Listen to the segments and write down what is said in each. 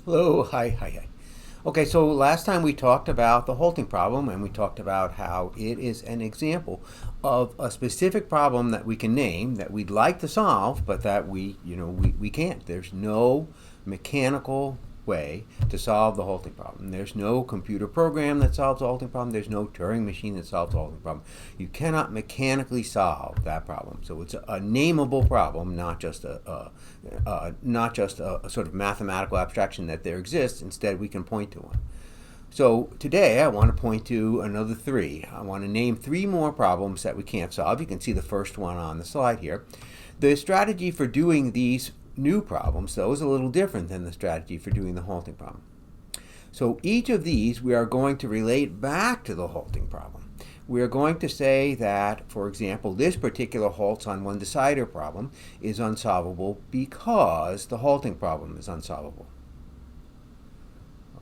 Hello, hi. Okay, so last time we talked about the halting problem, and we talked about how it is an example of a specific problem that we can name that we'd like to solve, but that we can't. There's no mechanical way to solve the halting problem. There's no computer program that solves the halting problem. There's no Turing machine that solves the halting problem. You cannot mechanically solve that problem. So it's a nameable problem, not just a sort of mathematical abstraction that there exists. Instead, we can point to one. So today I want to point to another three. I want to name three more problems that we can't solve. You can see the first one on the slide here. The strategy for doing these new problems, though, is a little different than the strategy for doing the halting problem. So each of these we are going to relate back to the halting problem. We are going to say that, for example, this particular halts on one decider problem is unsolvable because the halting problem is unsolvable.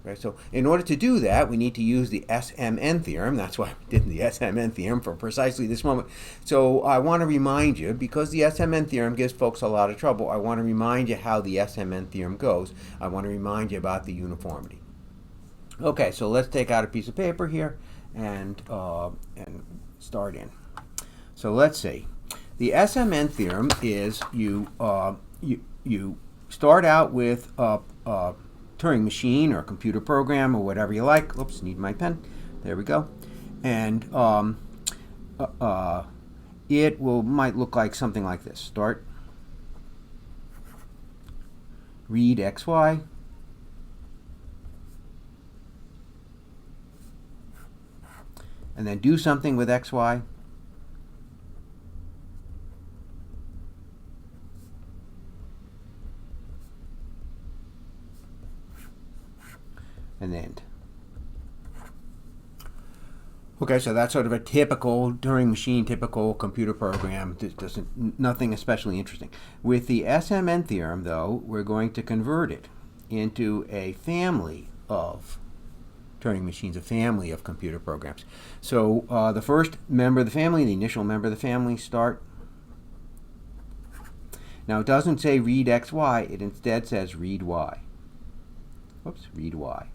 Okay, so in order to do that, we need to use the Smn theorem. That's why we did the Smn theorem for precisely this moment. So I want to remind you, because the Smn theorem gives folks a lot of trouble, I want to remind you how the Smn theorem goes. I want to remind you about the uniformity. Okay, so let's take out a piece of paper here and start in. So let's see. The Smn theorem is you start out with Turing machine or a computer program or whatever you like. Oops, need my pen. There we go. And it might look like something like this. Start, read xy, and then do something with xy, and end. Okay, so that's sort of a typical Turing machine, typical computer program. Nothing especially interesting. With the Smn theorem, though, we're going to convert it into a family of Turing machines, a family of computer programs. So the first member of the family, the initial member of the family, start. Now it doesn't say read xy, it instead says read y. Whoops, read y.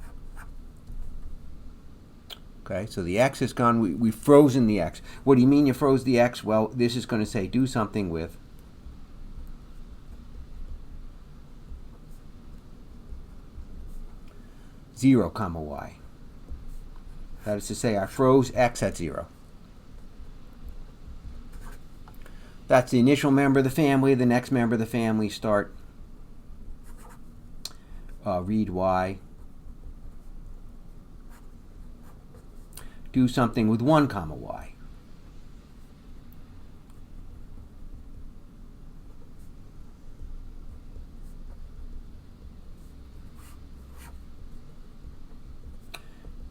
Okay, so the x is gone. We've frozen the x. What do you mean you froze the x? Well, this is going to say do something with 0, y. That is to say, I froze x at 0. That's the initial member of the family. The next member of the family start read y. Do something with 1, y.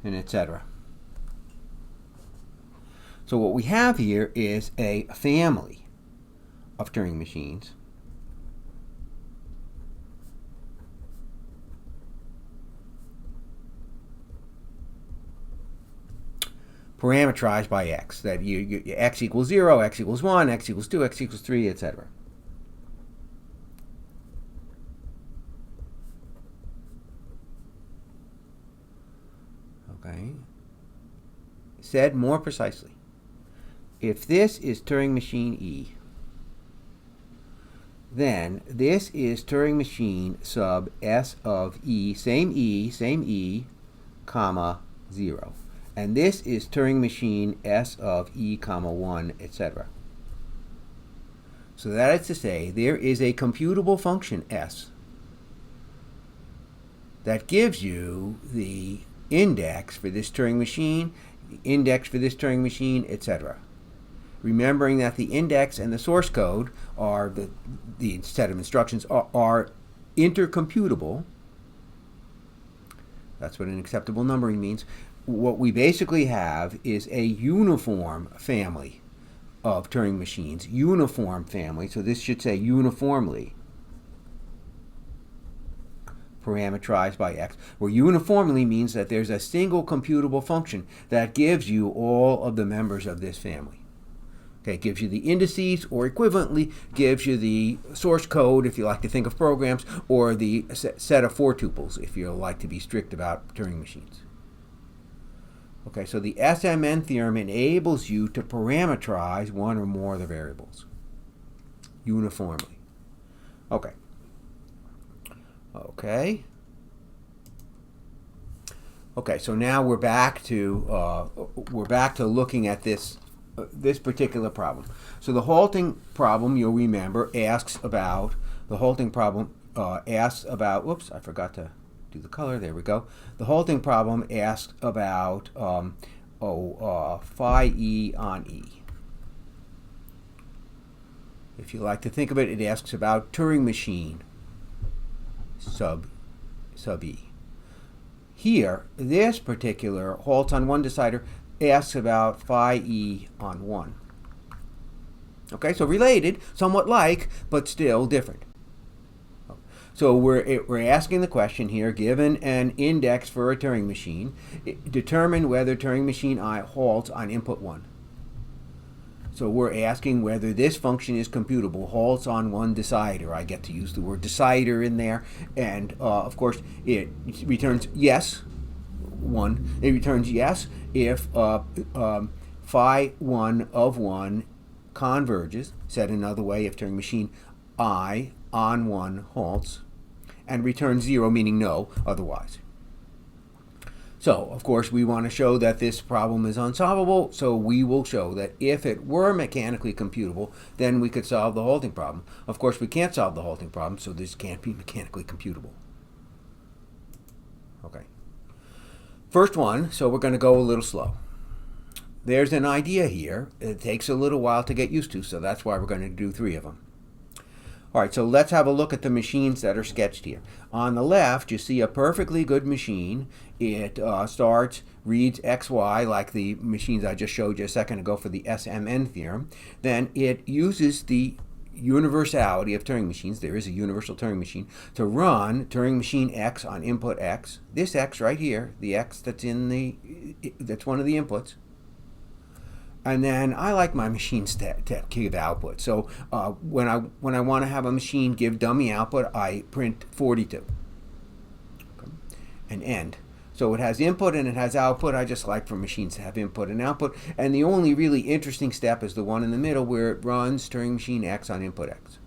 And etc. So what we have here is a family of Turing machines parameterized by x. That x equals 0, x equals 1, x equals 2, x equals 3, etc. Okay. Said more precisely, if this is Turing machine E, then this is Turing machine sub S of same E, comma, 0. And this is Turing machine S of E, comma, 1, etc. So that is to say, there is a computable function S that gives you the index for this Turing machine, the index for this Turing machine, etc. Remembering that the index and the source code are the set of instructions are intercomputable. That's what an acceptable numbering means. What we basically have is a uniform family of Turing machines, uniform family, so this should say uniformly parameterized by x, where uniformly means that there's a single computable function that gives you all of the members of this family. Okay, it gives you the indices, or equivalently gives you the source code if you like to think of programs, or the set of 4 tuples if you like to be strict about Turing machines. Okay, so the Smn theorem enables you to parameterize one or more of the variables uniformly. Okay. Okay, so now we're back to looking at this particular problem. So the halting problem, you'll remember, asks about whoops, I forgot to do the color. There we go. The halting problem asks about phi e on e. If you like to think of it, it asks about Turing machine sub e. Here, this particular halts on 1 decider asks about phi e on 1. Okay, so related, somewhat like, but still different. So we're asking the question here, given an index for a Turing machine, determine whether Turing machine I halts on input 1. So we're asking whether this function is computable, halts on 1 decider. I get to use the word decider in there. And of course, it returns yes, 1. It returns yes if phi 1 of 1 converges. Said another way, if Turing machine I on 1 halts. And returns 0, meaning no, otherwise. So, of course, we want to show that this problem is unsolvable, so we will show that if it were mechanically computable, then we could solve the halting problem. Of course, we can't solve the halting problem, so this can't be mechanically computable. Okay. First one, so we're going to go a little slow. There's an idea here. It takes a little while to get used to, so that's why we're going to do 3 of them. All right, so let's have a look at the machines that are sketched here. On the left, you see a perfectly good machine. It starts, reads XY, like the machines I just showed you a second ago for the Smn theorem. Then it uses the universality of Turing machines, there is a universal Turing machine, to run Turing machine X on input X. This X right here, the X that's one of the inputs. And then I like my machines to give output. So when I want to have a machine give dummy output, I print 42. Okay. And end. So it has input and it has output. I just like for machines to have input and output. And the only really interesting step is the one in the middle where it runs Turing machine X on input X.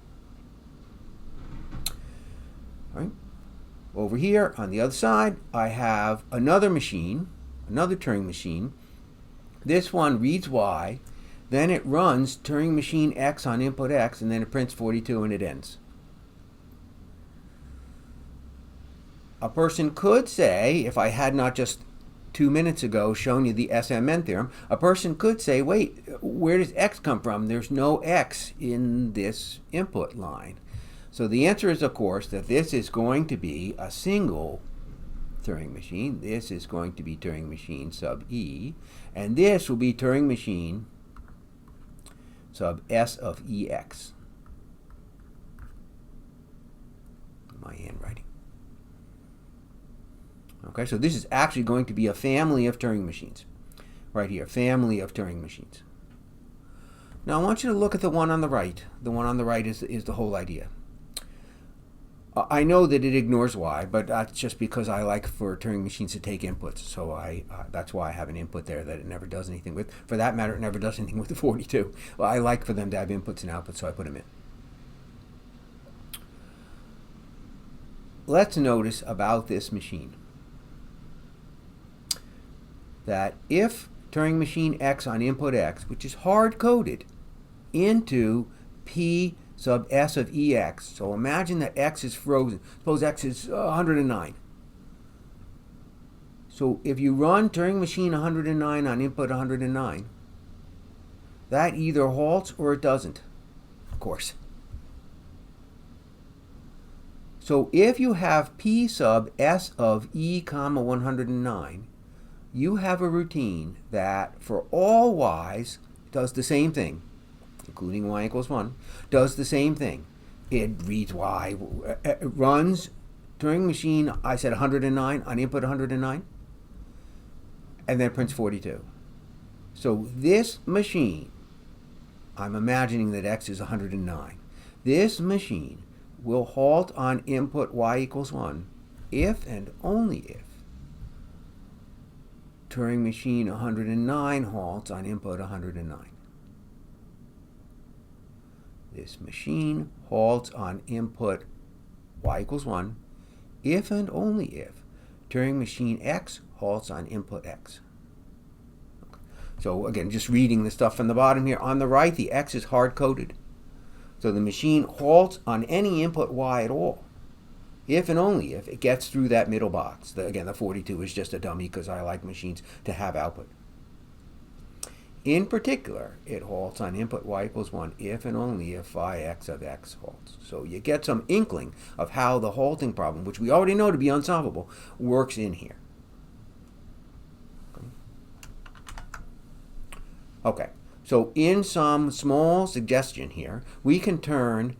All right. Over here on the other side, I have another machine, another Turing machine. This one reads Y, then it runs Turing machine X on input X, and then it prints 42 and it ends. A person could say, if I had not just 2 minutes ago shown you the Smn theorem, a person could say, wait, where does X come from? There's no X in this input line. So the answer is, of course, that this is going to be a single Turing machine. This is going to be Turing machine sub E, and this will be Turing machine sub S of EX. My handwriting. Okay, so this is actually going to be a family of Turing machines. Right here, family of Turing machines. Now I want you to look at the one on the right. The one on the right is the whole idea. I know that it ignores Y, but that's just because I like for Turing machines to take inputs. So that's why I have an input there that it never does anything with. For that matter, it never does anything with the 42. Well, I like for them to have inputs and outputs, so I put them in. Let's notice about this machine that if Turing machine X on input X, which is hard-coded into P sub S of EX. So imagine that X is frozen. Suppose X is 109. So if you run Turing machine 109 on input 109, that either halts or it doesn't, of course. So if you have P sub S of E comma 109, you have a routine that for all Y's does the same thing, including Y equals 1, does the same thing. It reads Y, it runs Turing machine, I said 109, on input 109, and then prints 42. So this machine I'm imagining that x is 109. This machine will halt on input y equals 1 if and only if Turing machine 109 halts on input 109. This machine halts on input y equals 1 if and only if Turing machine x halts on input x. So again, just reading the stuff from the bottom here. On the right, the x is hard-coded. So the machine halts on any input y at all, if and only if it gets through that middle box. Again, the 42 is just a dummy because I like machines to have output. In particular, it halts on input y equals 1 if and only if phi x of x halts. So you get some inkling of how the halting problem, which we already know to be unsolvable, works in here. Okay, so in some small suggestion here, we can turn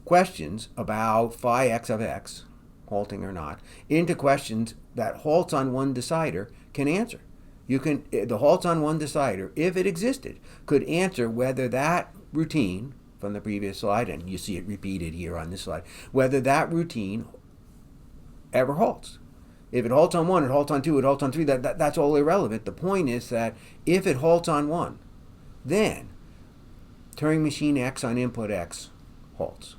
questions about phi x of x, halting or not, into questions that halts on one decider can answer. The halts on one decider, if it existed, could answer whether that routine from the previous slide, and you see it repeated here on this slide, whether that routine ever halts. If it halts on 1, it halts on 2, it halts on 3, that's all irrelevant. The point is that if it halts on 1, then Turing machine x on input x halts.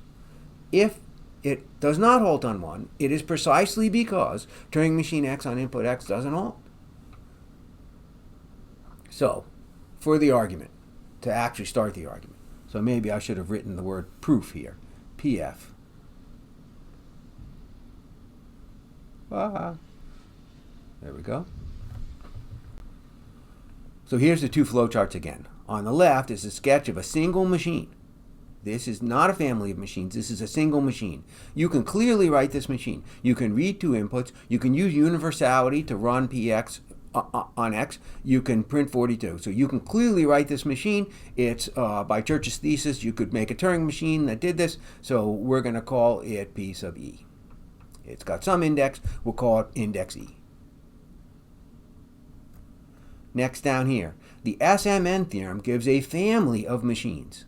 If it does not halt on 1, it is precisely because Turing machine x on input x doesn't halt. So, for the argument, to actually start the argument, so maybe I should have written the word proof here, PF. There we go. So here's the two flowcharts again. On the left is a sketch of a single machine. This is not a family of machines. This is a single machine. You can clearly write this machine. You can read two inputs. You can use universality to run px on x. You can print 42. So you can clearly write this machine. It's by Church's thesis. You could make a Turing machine that did this. So we're going to call it P sub e. It's got some index. We'll call it index e. Next down here, the Smn theorem gives a family of machines.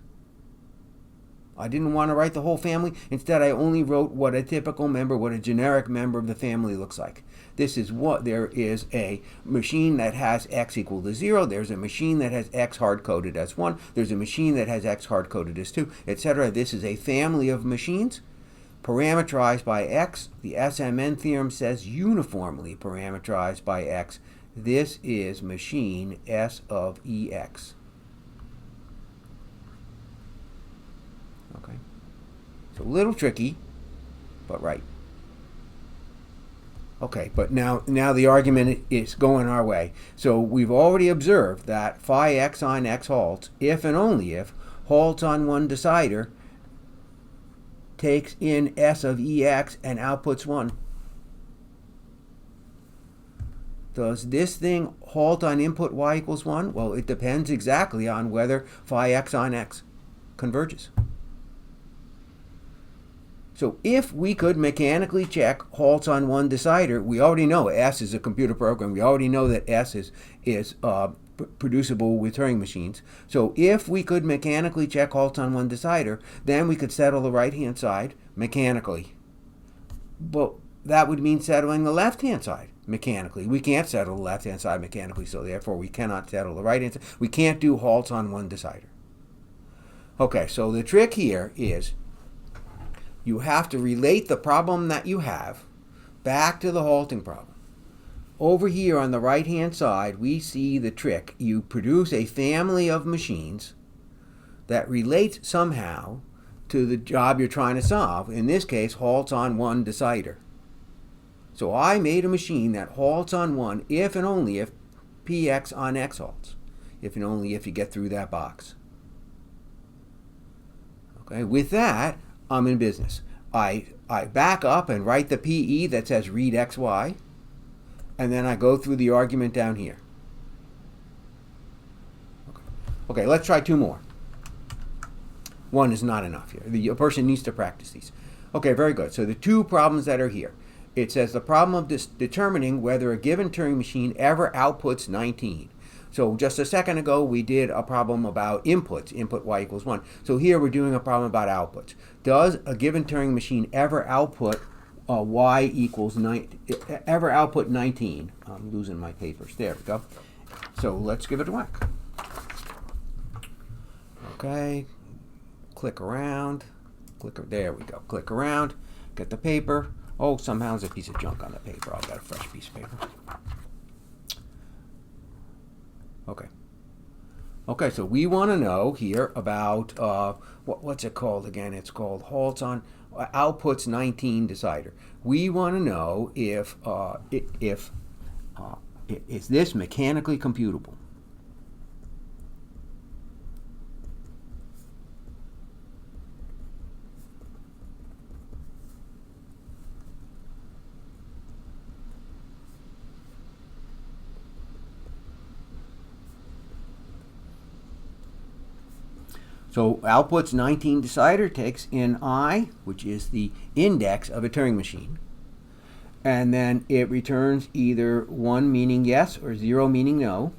I didn't want to write the whole family. Instead, I only wrote what a typical member, what a generic member of the family looks like. This is what there is a machine that has x equal to 0. There's a machine that has x hard-coded as 1. There's a machine that has x hard-coded as 2, etc. This is a family of machines parameterized by x. The Smn theorem says uniformly parameterized by x. This is machine S of EX. Okay. It's a little tricky, but right. Okay, but now the argument is going our way. So we've already observed that phi x on x halts if and only if halts on one decider takes in S of EX and outputs 1. Does this thing halt on input y equals 1? Well, it depends exactly on whether phi x on x converges. So if we could mechanically check halts on one decider, we already know S is a computer program. We already know that S is producible with Turing machines. So if we could mechanically check halts on one decider, then we could settle the right-hand side mechanically. But that would mean settling the left-hand side mechanically. We can't settle the left-hand side mechanically, so therefore we cannot settle the right-hand side. We can't do halts on one decider. Okay, so the trick here is you have to relate the problem that you have back to the halting problem. Over here on the right-hand side, we see the trick. You produce a family of machines that relates somehow to the job you're trying to solve. In this case, halts on one decider. So I made a machine that halts on 1 if and only if px on x halts. If and only if you get through that box. Okay, with that, I'm in business. I back up and write the PE that says read xy, and then I go through the argument down here. Okay, let's try 2 more. 1 is not enough here. A person needs to practice these. Okay, very good. So the 2 problems that are here. It says the problem of determining whether a given Turing machine ever outputs 19. So just a second ago, we did a problem about inputs, input y equals 1. So here we're doing a problem about outputs. Does a given Turing machine ever output y equals 19? I'm losing my papers. There we go. So let's give it a whack. Okay, click around, there we go, click around, get the paper. Oh, somehow there's a piece of junk on the paper. I'll get a fresh piece of paper. Okay, so we want to know here about, what's it called again? It's called halts on outputs 19 decider. We want to know if is this mechanically computable? So outputs 19 decider takes in I, which is the index of a Turing machine. And then it returns either 1 meaning yes or 0 meaning no.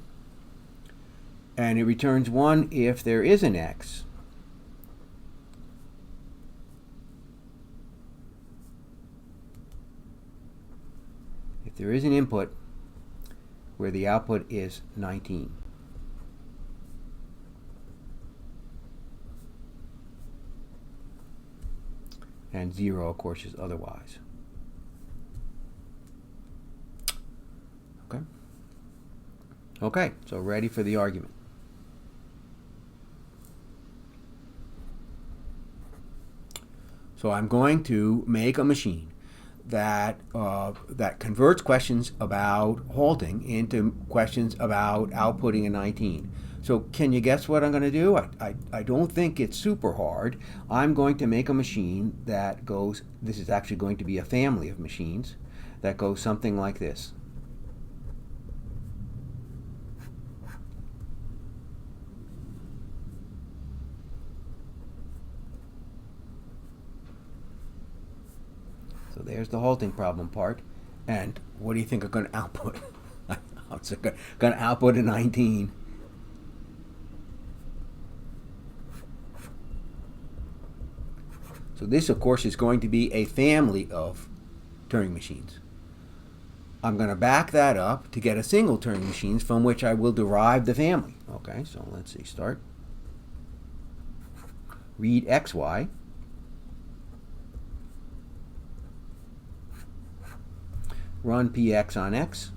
And it returns 1 if there is an X. If there is an input where the output is 19. And 0, of course, is otherwise. Okay, so ready for the argument. So I'm going to make a machine that converts questions about halting into questions about outputting a 19. So can you guess what I'm going to do? I don't think it's super hard. I'm going to make a machine that goes, this is actually going to be a family of machines, that goes something like this. So there's the halting problem part. And what do you think are going to output? It's going to output a 19. So this, of course, is going to be a family of Turing machines. I'm going to back that up to get a single Turing machines from which I will derive the family. Okay, so let's see, start. Read xy. Run px on x.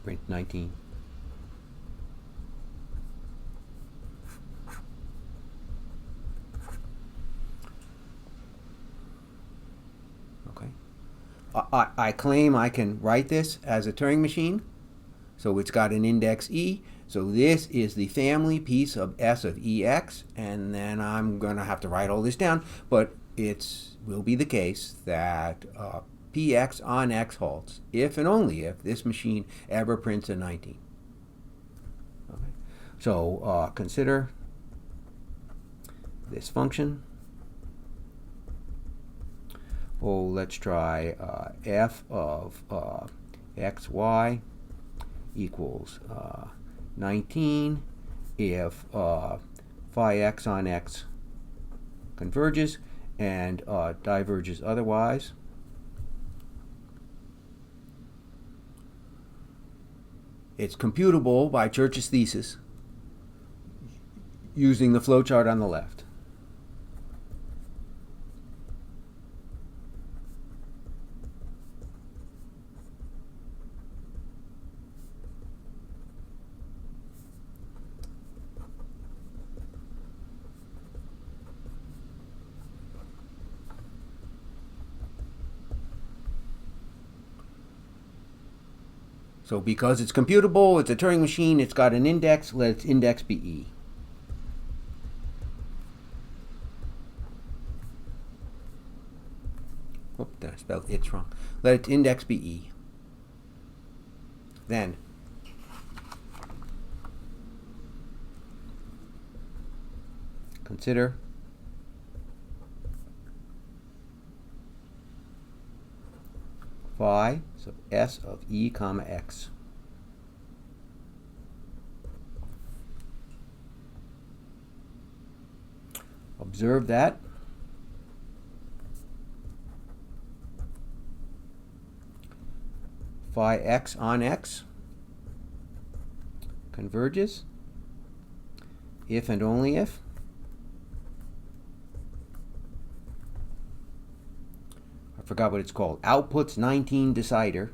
Print 19. Okay. I claim I can write this as a Turing machine. So it's got an index e. So this is the family piece of S of EX, and then I'm going to have to write all this down, but it will be the case that PX on X halts if and only if this machine ever prints a 19. Okay. So consider this function. Oh, let's try f of xy equals 19 if phi x on x converges and diverges otherwise. It's computable by Church's thesis using the flowchart on the left. So because it's computable, it's a Turing machine, it's got an index, let its index be E. Whoop, I spelled it's wrong. Let its index be E. Then consider phi sub s of e comma x. Observe that phi x on x converges if and only if I forgot what it's called. Outputs 19 decider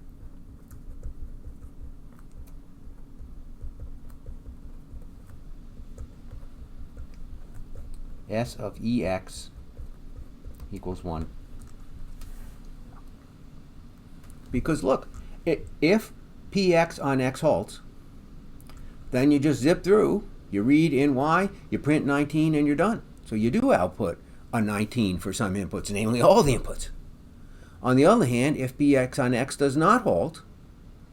S of EX equals 1. Because look, if PX on X halts, then you just zip through, you read in Y, you print 19, and you're done. So you do output a 19 for some inputs, namely all the inputs. On the other hand, if PX on X does not halt,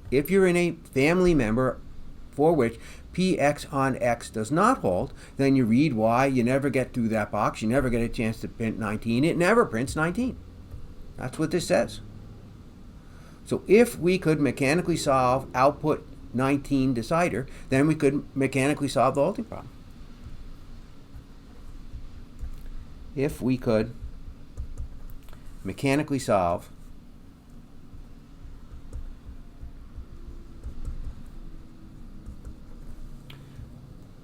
if you're in a family member for which PX on X does not halt, then you read Y, you never get through that box, you never get a chance to print 19, it never prints 19. That's what this says. So if we could mechanically solve output 19 decider, then we could mechanically solve the halting problem. If we could mechanically solve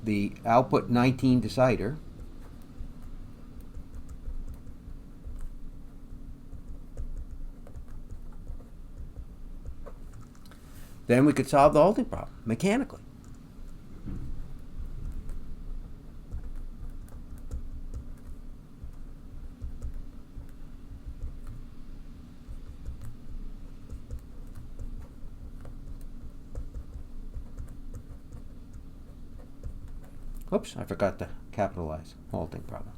the output 19 decider, then we could solve the halting problem mechanically. Oops, I forgot to capitalize halting problem.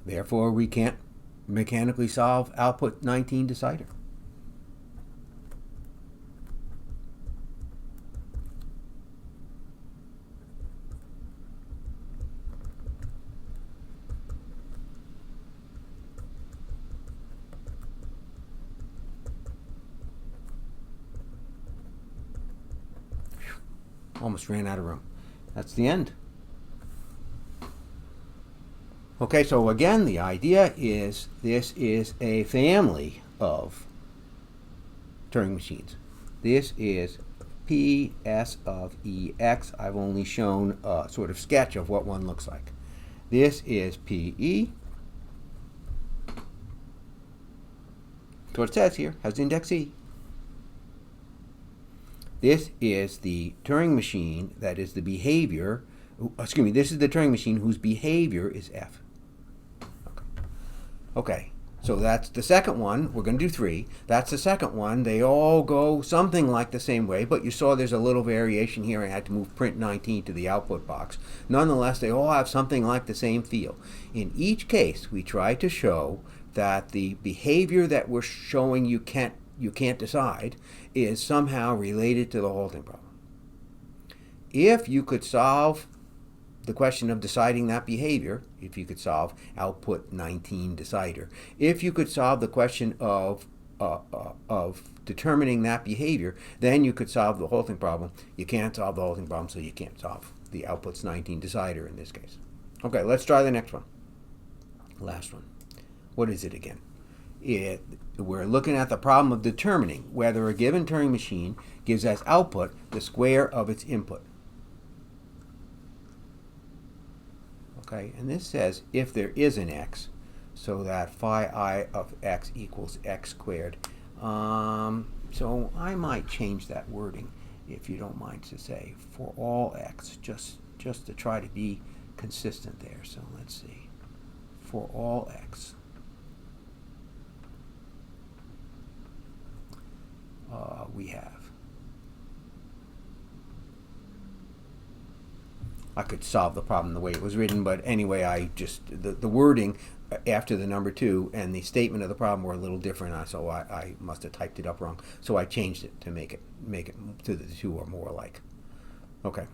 Therefore, we can't mechanically solve output 19 decider. Almost ran out of room. That's the end. Okay, so again, the idea is this is a family of Turing machines. This is PS of EX. I've only shown a sort of sketch of what one looks like. This is PE. That's what it says here. Has index E. This is the Turing machine that is the behavior, this is the Turing machine whose behavior is F. Okay, so that's the second one. We're going to do 3. That's the second one. They all go something like the same way, but you saw there's a little variation here. I had to move print 19 to the output box. Nonetheless, they all have something like the same feel. In each case, we try to show that the behavior that we're showing you can't decide is somehow related to the halting problem. If you could solve the question of deciding that behavior, if you could solve output 19 decider, if you could solve the question of determining that behavior, then you could solve the halting problem. You can't solve the halting problem, so you can't solve the outputs 19 decider in this case. Okay, let's try the next one. Last one. What is it again? We're looking at the problem of determining whether a given Turing machine gives as output the square of its input. Okay, and this says if there is an x, so that phi I of x equals x squared. So I might change that wording, if you don't mind, to say for all x, just to try to be consistent there. So let's see, for all x. We have. I could solve the problem the way it was written, but anyway, I just, the wording after the number 2 and the statement of the problem were a little different, so I must have typed it up wrong. So I changed it to make it to the 2 are more alike. Okay.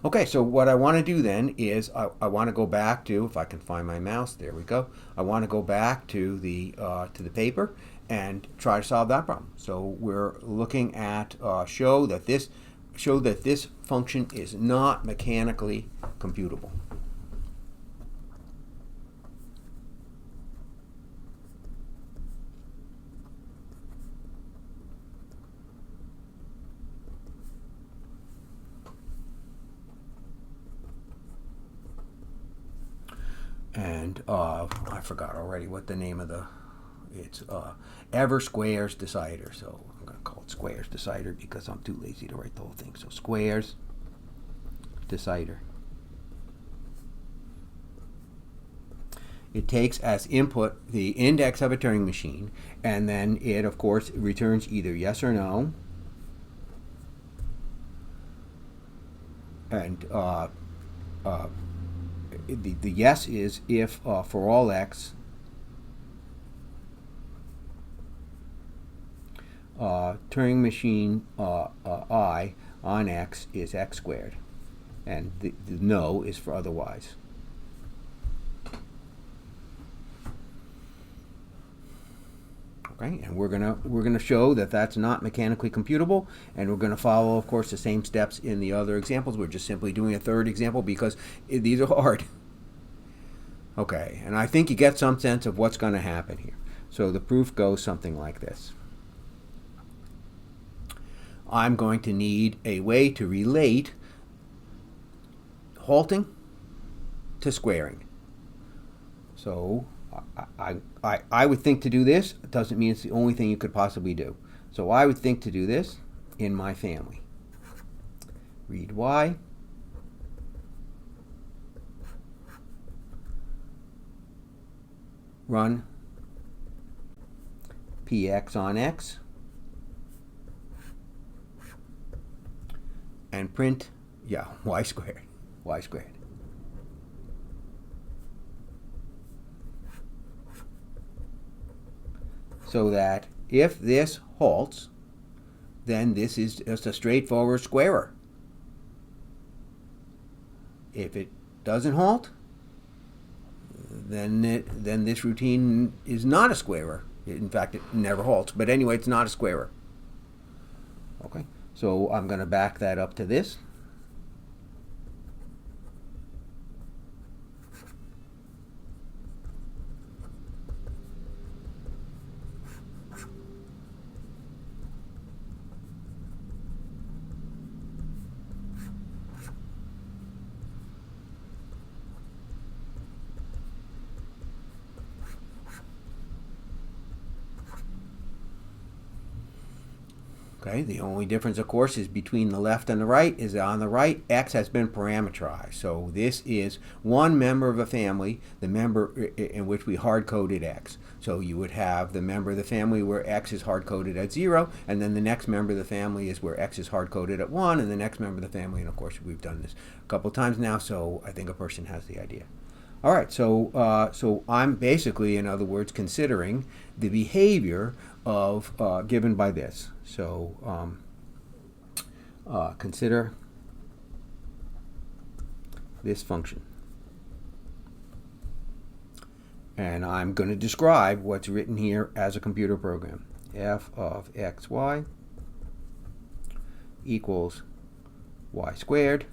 Okay, so what I want to do then is I want to go back to, if I can find my mouse, there we go. I want to go back to the paper and try to solve that problem. So we're looking at show that this function is not mechanically computable. And I forgot already what the name of it's ever squares decider. So I'm going to call it squares decider because I'm too lazy to write the whole thing. So squares decider. It takes as input the index of a Turing machine, and then it, of course, returns either yes or no. And the yes is if for all x, Turing machine I on x is x squared, and the no is for otherwise. Okay, and we're gonna show that that's not mechanically computable, and we're gonna follow, of course, the same steps in the other examples. We're just simply doing a third example because these are hard. Okay, and I think you get some sense of what's going to happen here. So the proof goes something like this. I'm going to need a way to relate halting to squaring. So I would think to do this. It doesn't mean it's the only thing you could possibly do. So I would think to do this in my family. Read y. Run px on x and print, y squared. So that if this halts, then this is just a straightforward squarer. If it doesn't halt, then this routine is not a squarer. In fact, it never halts. But anyway, it's not a squarer. Okay, so I'm going to back that up to this. Okay, the only difference, of course, is between the left and the right is that on the right, x has been parameterized. So this is one member of a family, the member in which we hard-coded x. So you would have the member of the family where x is hard-coded at 0, and then the next member of the family is where x is hard-coded at 1, and the next member of the family, and of course we've done this a couple times now, so I think a person has the idea. All right, so I'm basically, in other words, considering the behavior of given by this. So consider this function. And I'm going to describe what's written here as a computer program. F of xy equals y squared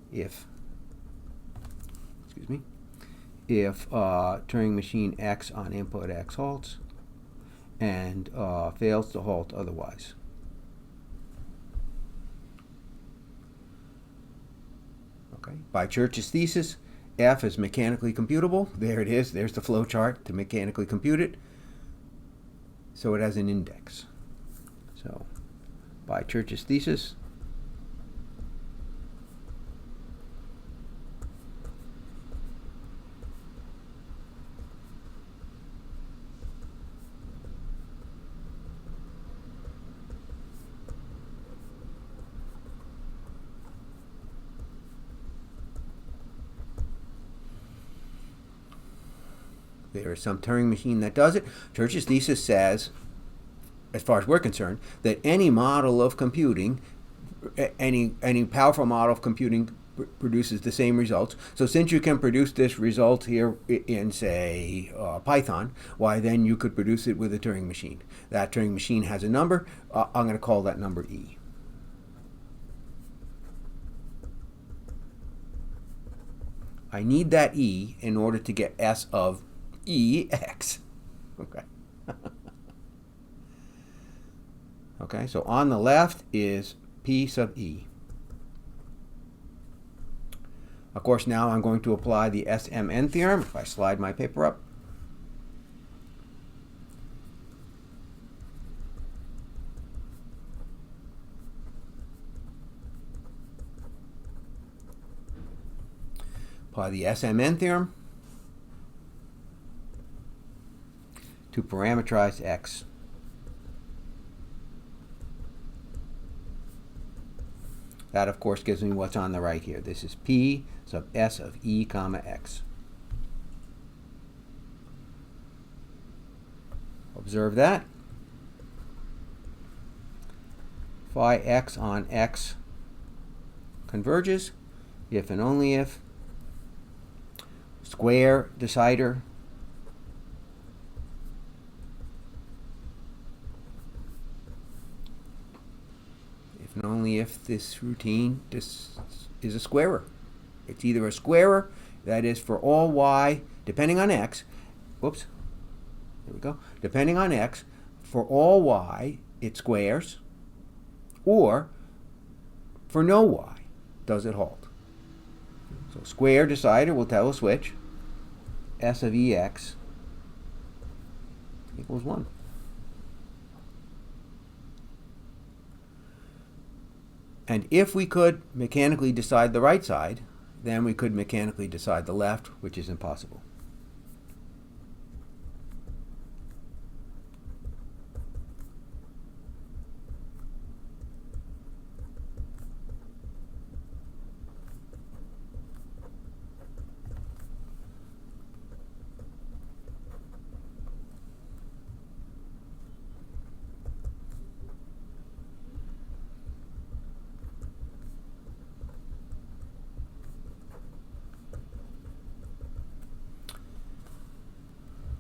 if Turing machine x on input x halts and fails to halt otherwise. Okay. By Church's thesis, F is mechanically computable. There it is. There's the flow chart to mechanically compute it. So it has an index. So by Church's thesis, there is some Turing machine that does it. Church's thesis says, as far as we're concerned, that any model of computing, any powerful model of computing produces the same results. So since you can produce this result here in, say, Python, why then you could produce it with a Turing machine. That Turing machine has a number. I'm going to call that number E. I need that E in order to get S of EX. Okay. Okay, so on the left is P sub E. Of course, now I'm going to apply the Smn theorem. If I slide my paper up. Apply the Smn theorem to parameterize X. That, of course, gives me what's on the right here. This is P sub S of E comma X. Observe that. Phi X on X converges if and only if square decider and only if this routine is a squarer. It's either a squarer, that is for all y, depending on x, whoops, there we go, depending on x, for all y, it squares, or for no y, does it halt. So square decider will tell us which, S of EX equals 1. And if we could mechanically decide the right side, then we could mechanically decide the left, which is impossible.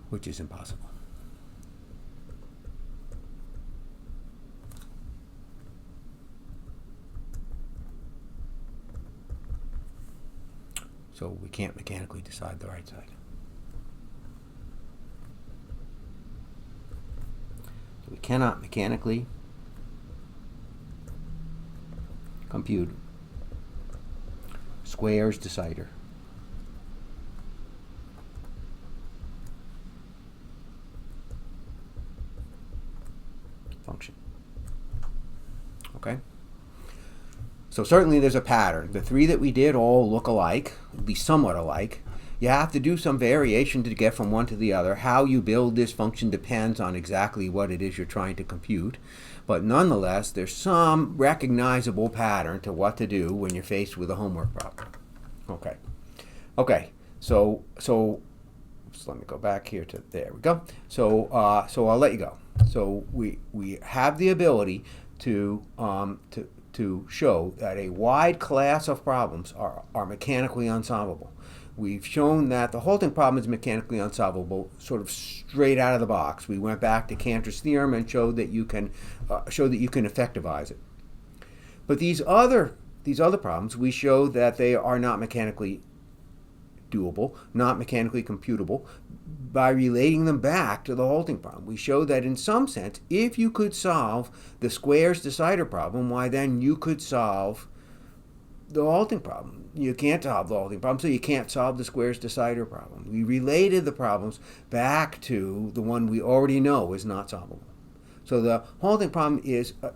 Which is impossible. So we can't mechanically decide the right side. So we cannot mechanically compute squares decider. Function. Okay? So certainly there's a pattern. The three that we did all look alike, at least somewhat alike. You have to do some variation to get from one to the other. How you build this function depends on exactly what it is you're trying to compute. But nonetheless, there's some recognizable pattern to what to do when you're faced with a homework problem. Okay. Okay. So let me go back here to, there we go. So I'll let you go. So we have the ability to show that a wide class of problems are mechanically unsolvable. We've shown that the halting problem is mechanically unsolvable, sort of straight out of the box. We went back to Cantor's theorem and showed that you can effectivize it. But these other problems, we show that they are not mechanically doable, not mechanically computable, by relating them back to the halting problem. We show that in some sense, if you could solve the squares decider problem, why then you could solve the halting problem. You can't solve the halting problem, so you can't solve the squares decider problem. We related the problems back to the one we already know is not solvable. So the halting problem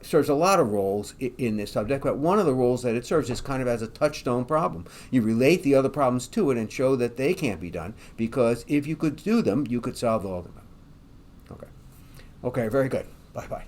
serves a lot of roles in this subject, but one of the roles that it serves is kind of as a touchstone problem. You relate the other problems to it and show that they can't be done, because if you could do them, you could solve the halting problem. Okay. Okay, very good. Bye-bye.